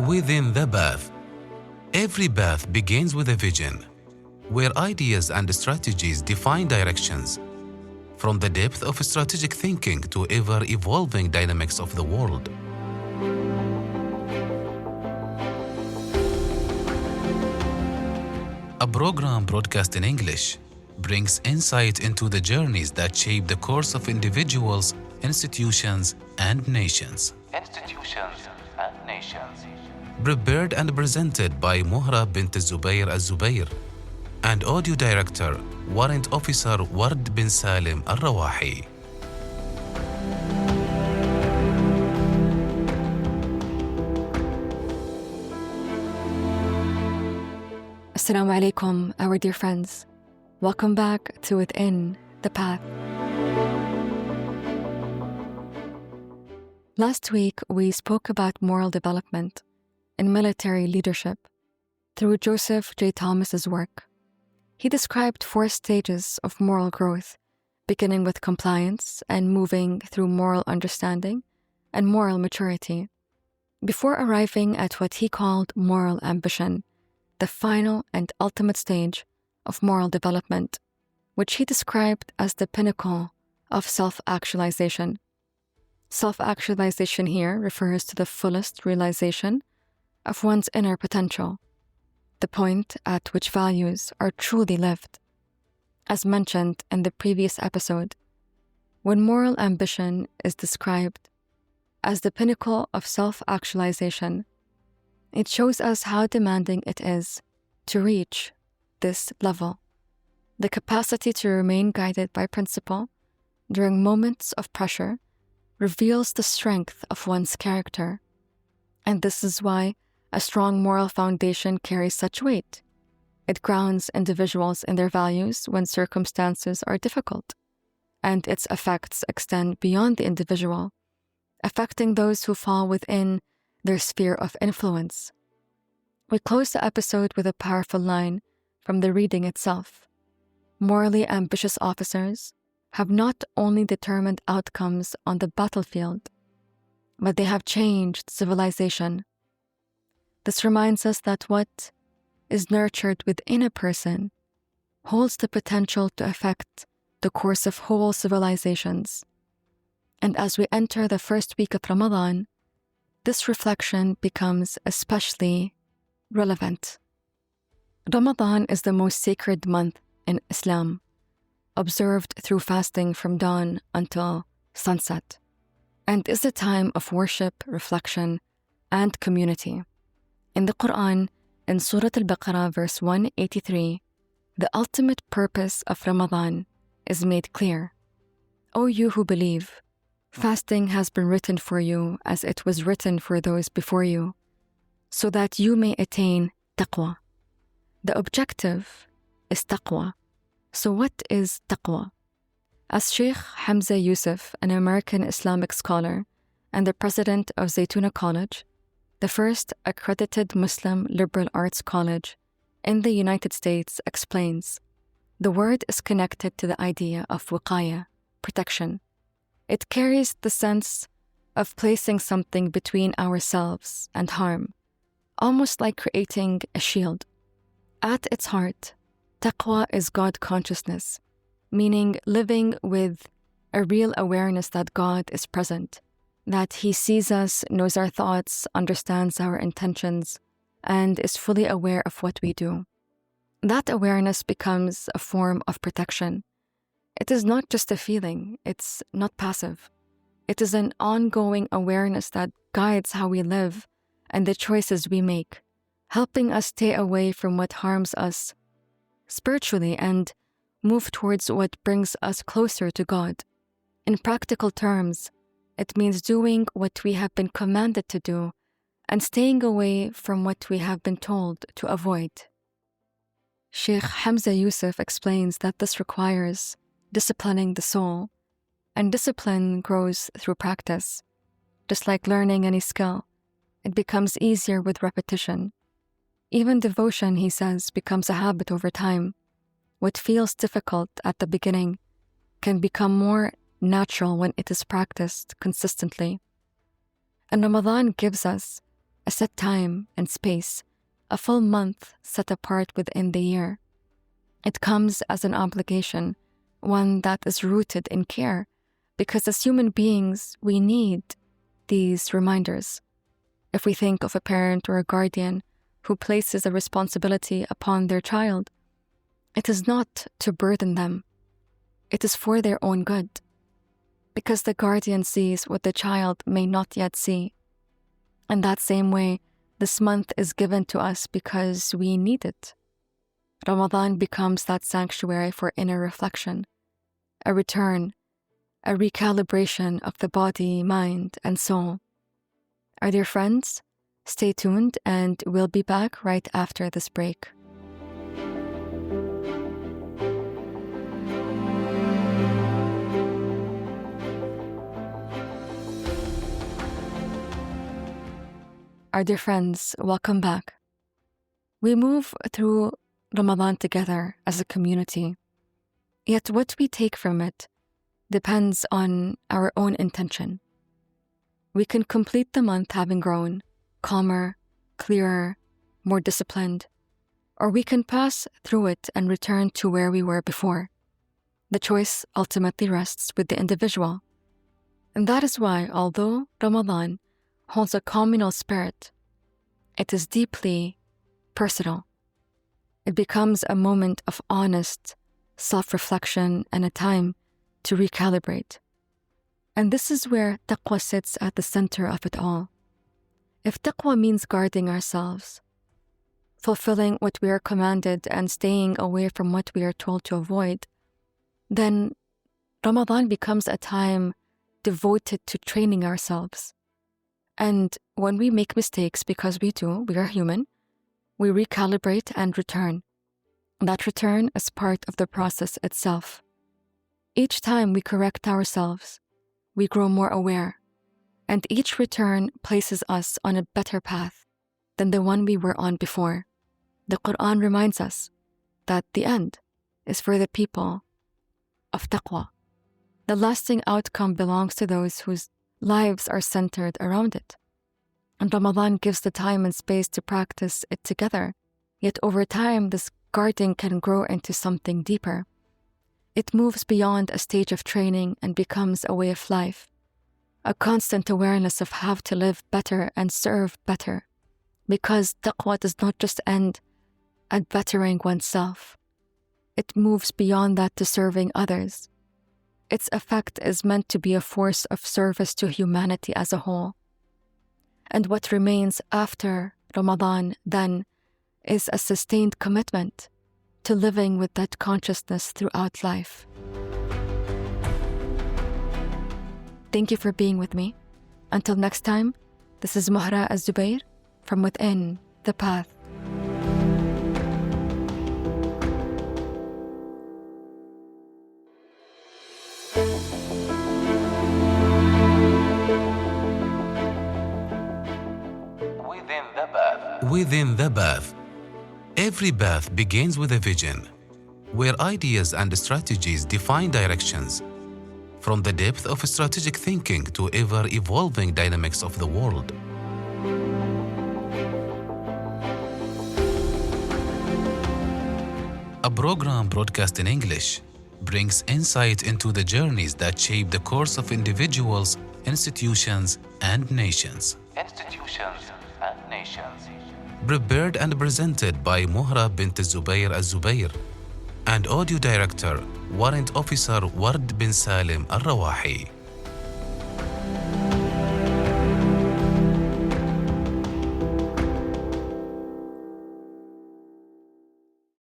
Within the bath. Every bath begins with a vision, where ideas and strategies define directions, from the depth of strategic thinking to ever-evolving dynamics of the world. A program broadcast in English brings insight into the journeys that shape the course of individuals, institutions, and nations. Prepared and presented by Mohra bint Zubair Al Zubair and audio director, Warrant Officer Ward bin Salim Al Rawahi. Assalamu alaikum, our dear friends. Welcome back to Within the Path. Last week, we spoke about moral development in military leadership through Joseph J. Thomas's work. He described 4 stages of moral growth, beginning with compliance and moving through moral understanding and moral maturity, before arriving at what he called moral ambition, the final and ultimate stage of moral development, which he described as the pinnacle of self-actualization. Self-actualization here refers to the fullest realization of one's inner potential, the point at which values are truly lived. As mentioned in the previous episode, when moral ambition is described as the pinnacle of self-actualization, it shows us how demanding it is to reach this level. The capacity to remain guided by principle during moments of pressure reveals the strength of one's character. And this is why a strong moral foundation carries such weight. It grounds individuals in their values when circumstances are difficult, and its effects extend beyond the individual, affecting those who fall within their sphere of influence. We close the episode with a powerful line from the reading itself. Morally ambitious officers have not only determined outcomes on the battlefield, but they have changed civilization. This reminds us that what is nurtured within a person holds the potential to affect the course of whole civilizations. And as we enter the first week of Ramadan, this reflection becomes especially relevant. Ramadan is the most sacred month in Islam, observed through fasting from dawn until sunset, and is a time of worship, reflection, and community. In the Quran, in Surah Al-Baqarah, verse 183, the ultimate purpose of Ramadan is made clear. O you who believe, fasting has been written for you as it was written for those before you, so that you may attain Taqwa. The objective is Taqwa. So what is Taqwa? As Sheikh Hamza Yusuf, an American Islamic scholar and the president of Zaytuna College, the first accredited Muslim liberal arts college in the United States, explains, the word is connected to the idea of wiqaya, protection. It carries the sense of placing something between ourselves and harm, almost like creating a shield. At its heart, Taqwa is God consciousness, meaning living with a real awareness that God is present, that He sees us, knows our thoughts, understands our intentions, and is fully aware of what we do. That awareness becomes a form of protection. It is not just a feeling, it's not passive. It is an ongoing awareness that guides how we live and the choices we make, helping us stay away from what harms us spiritually and move towards what brings us closer to God. In practical terms, it means doing what we have been commanded to do and staying away from what we have been told to avoid. Sheikh Hamza Yusuf explains that this requires disciplining the soul, and discipline grows through practice. Just like learning any skill, it becomes easier with repetition. Even devotion, he says, becomes a habit over time. What feels difficult at the beginning can become more natural when it is practiced consistently. And Ramadan gives us a set time and space, a full month set apart within the year. It comes as an obligation, one that is rooted in care, because as human beings, we need these reminders. If we think of a parent or a guardian who places a responsibility upon their child, it is not to burden them. It is for their own good, because the guardian sees what the child may not yet see. In that same way, this month is given to us because we need it. Ramadan becomes that sanctuary for inner reflection, a return, a recalibration of the body, mind, and soul. Our dear friends, stay tuned and we'll be back right after this break. Our dear friends, welcome back. We move through Ramadan together as a community, yet what we take from it depends on our own intention. We can complete the month having grown calmer, clearer, more disciplined, or we can pass through it and return to where we were before. The choice ultimately rests with the individual. And that is why, although Ramadan holds a communal spirit, it is deeply personal. It becomes a moment of honest self-reflection and a time to recalibrate. And this is where Taqwa sits at the center of it all. If Taqwa means guarding ourselves, fulfilling what we are commanded and staying away from what we are told to avoid, then Ramadan becomes a time devoted to training ourselves. And when we make mistakes, because we are human, we recalibrate and return. That return is part of the process itself. Each time we correct ourselves, we grow more aware, and each return places us on a better path than the one we were on before. The Quran reminds us that the end is for the people of Taqwa. The lasting outcome belongs to those whose lives are centered around it. And Ramadan gives the time and space to practice it together. Yet over time, this guarding can grow into something deeper. It moves beyond a stage of training and becomes a way of life, a constant awareness of how to live better and serve better. Because Taqwa does not just end at bettering oneself. It moves beyond that to serving others. Its effect is meant to be a force of service to humanity as a whole. And what remains after Ramadan then is a sustained commitment to living with that consciousness throughout life. Thank you for being with me. Until next time, this is Mohra Al Zubair from Within the Path. Within the Bath. Every bath begins with a vision, where ideas and strategies define directions, from the depth of strategic thinking to ever-evolving dynamics of the world. A program broadcast in English brings insight into the journeys that shape the course of individuals, institutions, and nations. Prepared and presented by Mohra bint Zubair Al Zubair and audio director, Warrant Officer Ward bin Salim Al Rawahi.